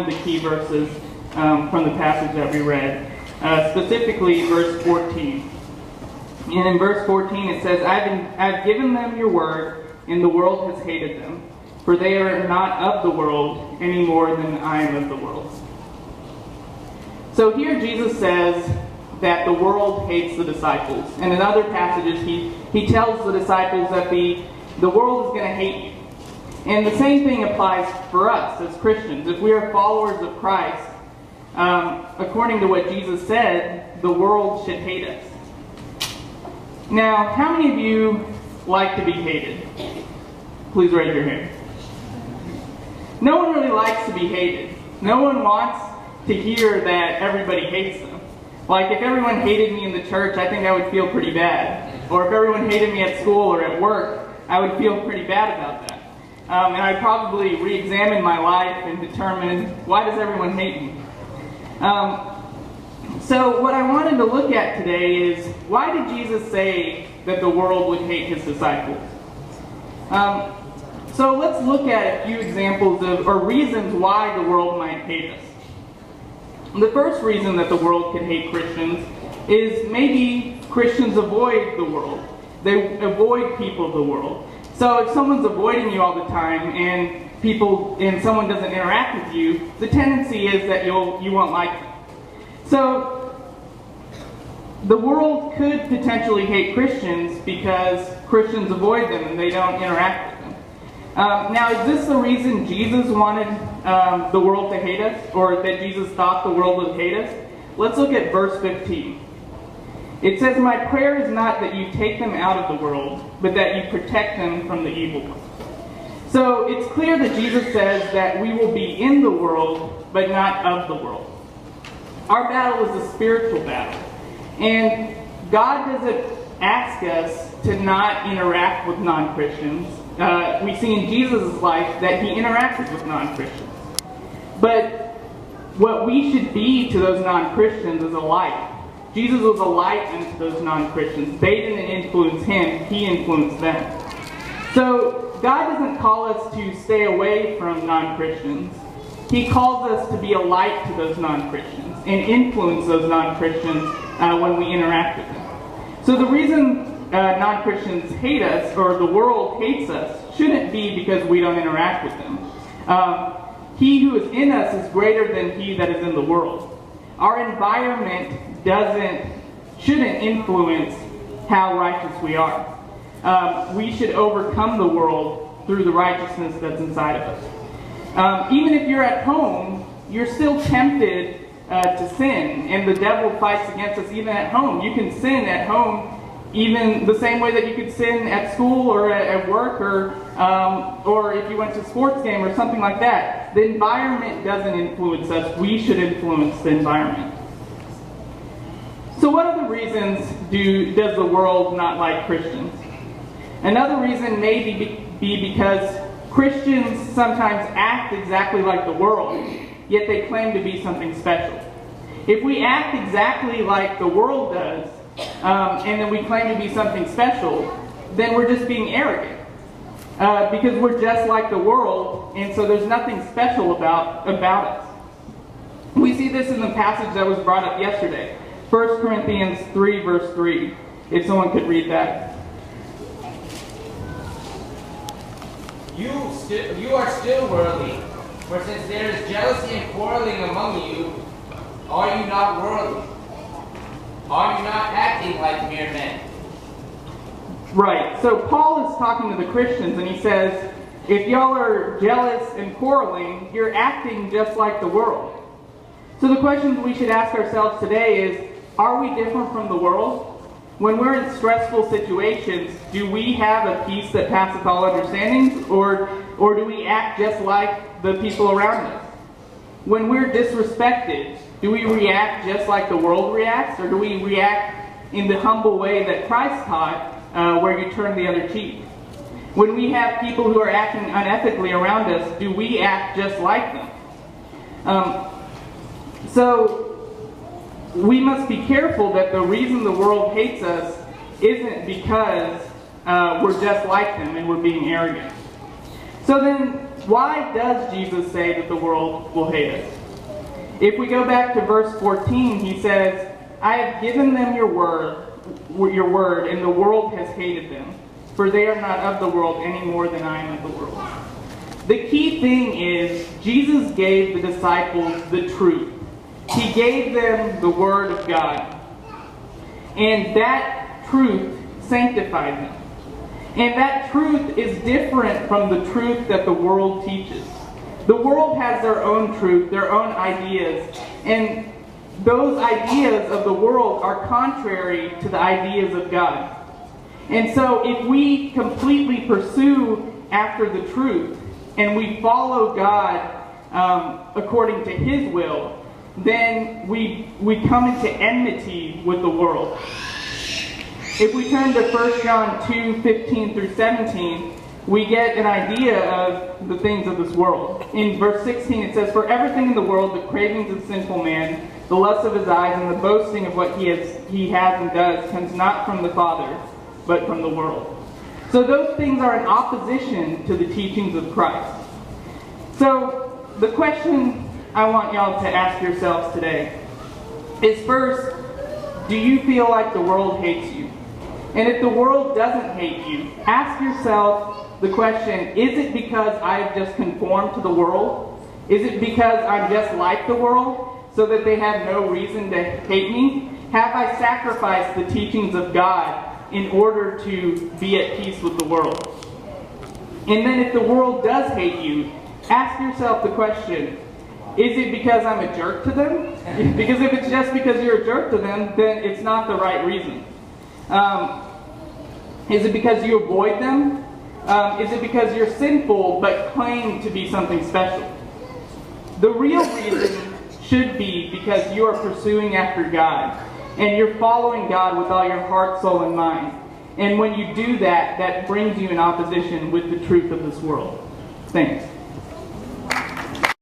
the key verses from the passage that we read, specifically verse 14. And in verse 14 it says, I've given them your word, and the world has hated them, for they are not of the world any more than I am of the world. So here Jesus says that the world hates the disciples. And in other passages he tells the disciples that the world is going to hate you. And the same thing applies for us as Christians. If we are followers of Christ, according to what Jesus said, the world should hate us. Now, how many of you like to be hated? Please raise your hand. No one really likes to be hated. No one wants to hear that everybody hates them. Like, if everyone hated me in the church, I think I would feel pretty bad. Or if everyone hated me at school or at work, I would feel pretty bad about that. And I'd probably re-examine my life and determine, why does everyone hate me? So what I wanted to look at today is, why did Jesus say that the world would hate his disciples? So let's look at a few examples or reasons why the world might hate us. The first reason that the world could hate Christians is maybe Christians avoid the world. They avoid people of the world. So if someone's avoiding you all the time and someone doesn't interact with you, the tendency is that you won't like them. So the world could potentially hate Christians because Christians avoid them and they don't interact with them. Now, is this the reason Jesus wanted the world to hate us, or that Jesus thought the world would hate us? Let's look at verse 15. It says, my prayer is not that you take them out of the world, but that you protect them from the evil one. So it's clear that Jesus says that we will be in the world, but not of the world. Our battle is a spiritual battle. And God doesn't ask us to not interact with non-Christians. We see in Jesus' life that he interacted with non-Christians. But what we should be to those non-Christians is a light. Jesus was a light unto those non-Christians. They didn't influence him, he influenced them. So God doesn't call us to stay away from non-Christians. He calls us to be a light to those non-Christians and influence those non-Christians when we interact with them. So the reason non-Christians hate us, or the world hates us, shouldn't be because we don't interact with them. He who is in us is greater than he that is in the world. Our environment shouldn't influence how righteous we are. We should overcome the world through the righteousness that's inside of us. Even if you're at home, you're still tempted to sin, and the devil fights against us even at home. You can sin at home even the same way that you could sin at school or at work, or if you went to a sports game or something like that. The environment doesn't influence us. We should influence the environment. So what other reasons does the world not like Christians? Another reason may be because Christians sometimes act exactly like the world, yet they claim to be something special. If we act exactly like the world does, and then we claim to be something special, then we're just being arrogant. Because we're just like the world, and so there's nothing special about us. We see this in the passage that was brought up yesterday. 1 Corinthians 3, verse 3. If someone could read that. You are still worldly, for since there is jealousy and quarreling among you, are you not worldly? Are you not acting like mere men? Right. So Paul is talking to the Christians, and he says, if y'all are jealous and quarreling, you're acting just like the world. So the question we should ask ourselves today is, are we different from the world? When we're in stressful situations, do we have a peace that passeth all understanding, or do we act just like the people around us? When we're disrespected, do we react just like the world reacts, or do we react in the humble way that Christ taught, where you turn the other cheek? When we have people who are acting unethically around us, do we act just like them? So we must be careful that the reason the world hates us isn't because we're just like them and we're being arrogant. So then why does Jesus say that the world will hate us? If we go back to verse 14, he says, I have given them your word, and the world has hated them, for they are not of the world any more than I am of the world. The key thing is, Jesus gave the disciples the truth. He gave them the Word of God. And that truth sanctified them. And that truth is different from the truth that the world teaches. The world has their own truth, their own ideas, and those ideas of the world are contrary to the ideas of God. And so if we completely pursue after the truth, and we follow God according to His will, then we come into enmity with the world. If we turn to 1 John 2:15 through 17, we get an idea of the things of this world. In verse 16 it says, For everything in the world, the cravings of sinful man, the lust of his eyes, and the boasting of what he has and does, comes not from the Father, but from the world. So those things are in opposition to the teachings of Christ. So the question I want y'all to ask yourselves today is, first, do you feel like the world hates you? And if the world doesn't hate you, ask yourself the question, is it because I have just conformed to the world? Is it because I'm just like the world, so that they have no reason to hate me? Have I sacrificed the teachings of God in order to be at peace with the world? And then if the world does hate you, ask yourself the question, is it because I'm a jerk to them? Because if it's just because you're a jerk to them, then it's not the right reason. Is it because you avoid them? Is it because you're sinful but claim to be something special? The real reason should be because you are pursuing after God, and you're following God with all your heart, soul, and mind. And when you do that, that brings you in opposition with the truth of this world. Thanks.